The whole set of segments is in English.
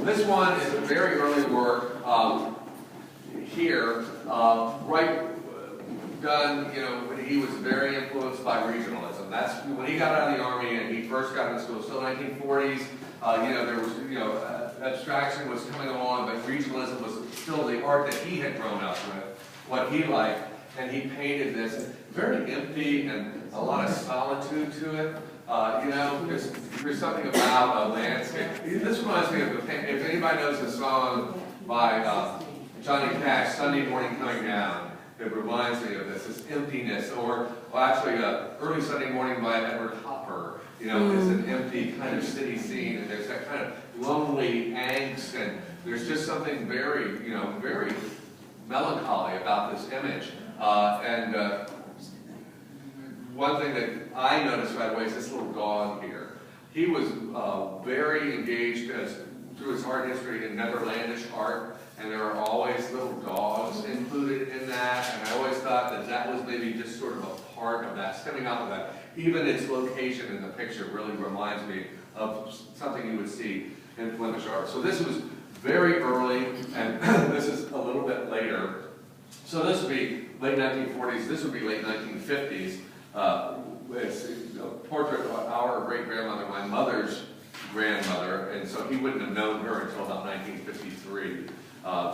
This one is a very early work here, right done, you know, when he was very influenced by regionalism. That's when he got out of the Army and he first got into school, still 1940s. You know, there was, you know, abstraction was coming along, but regionalism was still the art that he had grown up with, what he liked, and he painted this very empty and a lot of solitude to it. You know, there's something about a landscape. This reminds me of the, if anybody knows the song by Johnny Cash, Sunday Morning Coming Down, it reminds me of this emptiness, or well, actually Early Sunday Morning by Edward Hopper. You know, it's an empty kind of city scene, and there's that kind of lonely angst, and there's just something very, you know, very melancholy about this image. One thing that I noticed right away is this little dog here. He was very engaged through his art history in Netherlandish art, and there are always little dogs included in that, and I always thought that that was maybe just sort of a part of that, stemming out of that. Even its location in the picture really reminds me of something you would see in Flemish art. So this was very early, and this is a little bit later. So this would be late 1940s, this would be late 1950s. It's a portrait of our great-grandmother, my mother's grandmother, and so he wouldn't have known her until about 1953.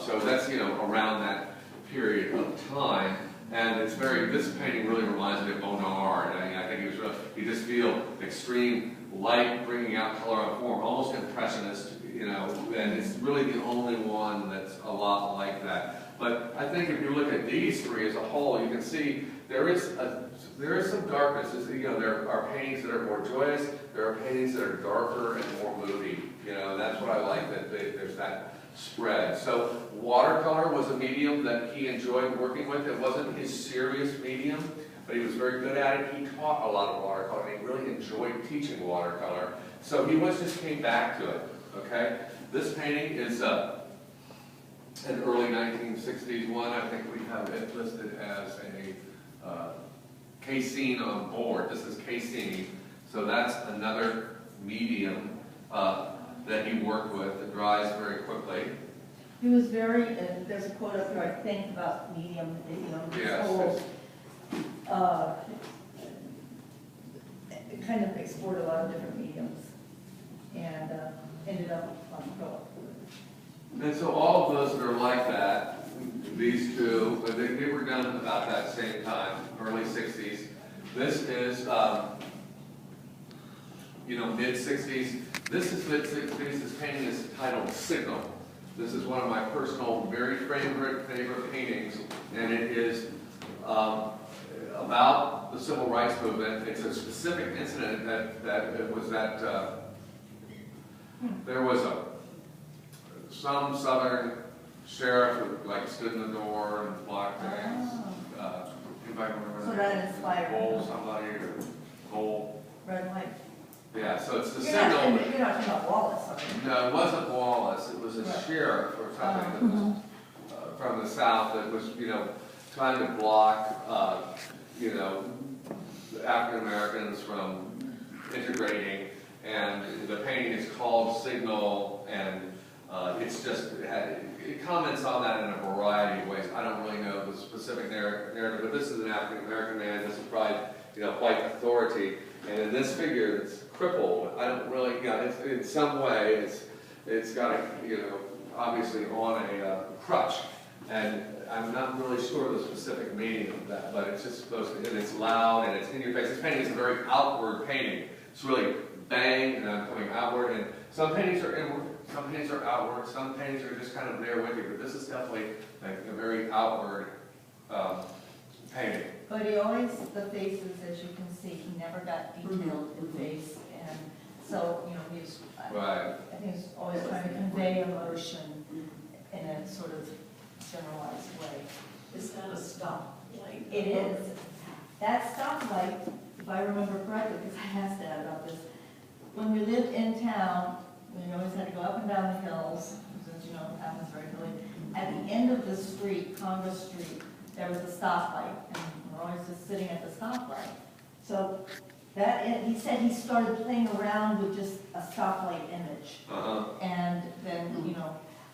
So that's, you know, around that period of time, and it's very, this painting really reminds me of Bonnard. I mean, I think he was really, you just feel extreme light bringing out color on form, almost impressionist, you know, and it's really the only one that's a lot like that. But I think if you look at these three as a whole, you can see there is some darkness. You know, there are paintings that are more joyous. There are paintings that are darker and more moody. You know, that's what I like, that there's that spread. So watercolor was a medium that he enjoyed working with. It wasn't his serious medium, but he was very good at it. He taught a lot of watercolor, and he really enjoyed teaching watercolor. So he just came back to it. Okay, this painting is an early 1960s one. I think we have it listed as a casein on board. This is casein, so that's another medium that he worked with. It dries very quickly. He was very, there's a quote up here, I think, about medium, you know, yes, whole, it kind of explored a lot of different mediums, and ended up on acrylic. And so all of those that are like that, these two, they were done about that same time, early 60s. This is, you know, mid-60s. This is mid-60s. This painting is titled Signal. This is one of my personal, very favorite paintings, and it is about the civil rights movement. It's a specific incident that it was that there was some Southern sheriff who like stood in the door and blocked things. Anybody remember so that inspired Cole somebody or Cole? Red and white. Yeah, so it's the You're signal. Not, you're not talking about Wallace, are you? No, it wasn't Wallace. It was a right. sheriff or something that was from the South that was, you know, trying to block, you know, African Americans from integrating. And the painting is called Signal, and it's just, it comments on that in a variety of ways. I don't really know the specific narrative, but this is an African American man. This is probably, you know, white authority. And in this figure, it's crippled. I don't really, you know, it's, in some way, it's got a, you know, obviously on a crutch. And I'm not really sure of the specific meaning of that, but it's just supposed to, and it's loud and it's in your face. This painting is a very outward painting. It's really bang, and I'm coming outward. And some paintings are inward, some paintings are outward, some paintings are just kind of there with you. But this is definitely like a very outward painting. But he always, the faces, as you can see, he never got detailed in face. And so, you know, he's, Right. I think he's always trying to convey emotion in a sort of generalized way. Is that a stoplight? It is. That stoplight, if I remember correctly, because I asked Dad about this, when we lived in town, we always had to go up and down the hills, as you know, it happens regularly. At the end of the street, Congress Street, there was a stoplight, and we're always just sitting at the stoplight. So that, he said he started playing around with just a stoplight image. And then, you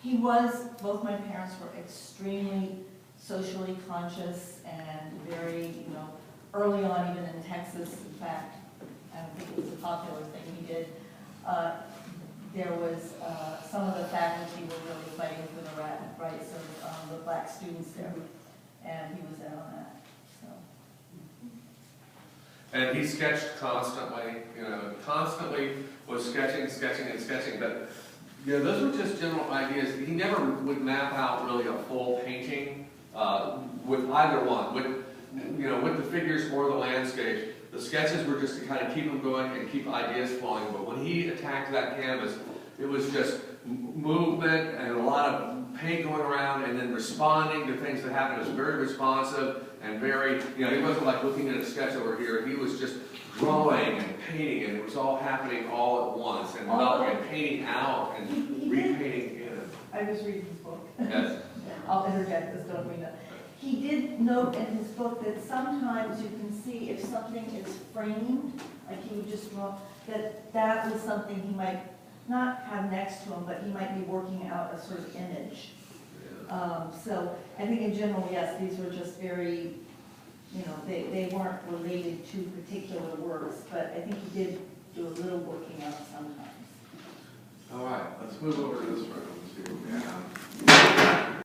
He was, both my parents were extremely socially conscious and very, early on, even in Texas, in fact, I don't think it was a popular thing he did. There was, some of the faculty were really fighting for the rights of the black students there, and he was in on that, so. And he sketched constantly, constantly was sketching, but, those were just general ideas. He never would map out really a full painting, with either one, with the figures or the landscapes. The sketches were just to kind of keep them going and keep ideas flowing, but when he attacked that canvas, it was just movement and a lot of paint going around and then responding to things that happened. It was very responsive and very, he wasn't like looking at a sketch over here. He was just drawing and painting, and it was all happening all at once, and developing and painting out and repainting in. I was reading his book. Yes. I'll interject this, don't mean that. He did note in his book that sometimes you can see if something is framed, like he would just draw, that was something he might not have next to him, but he might be working out a sort of image. Yeah. So I think in general, yes, these were just very, they weren't related to particular works, but I think he did do a little working out sometimes. All right, let's move over to this room and see what we have.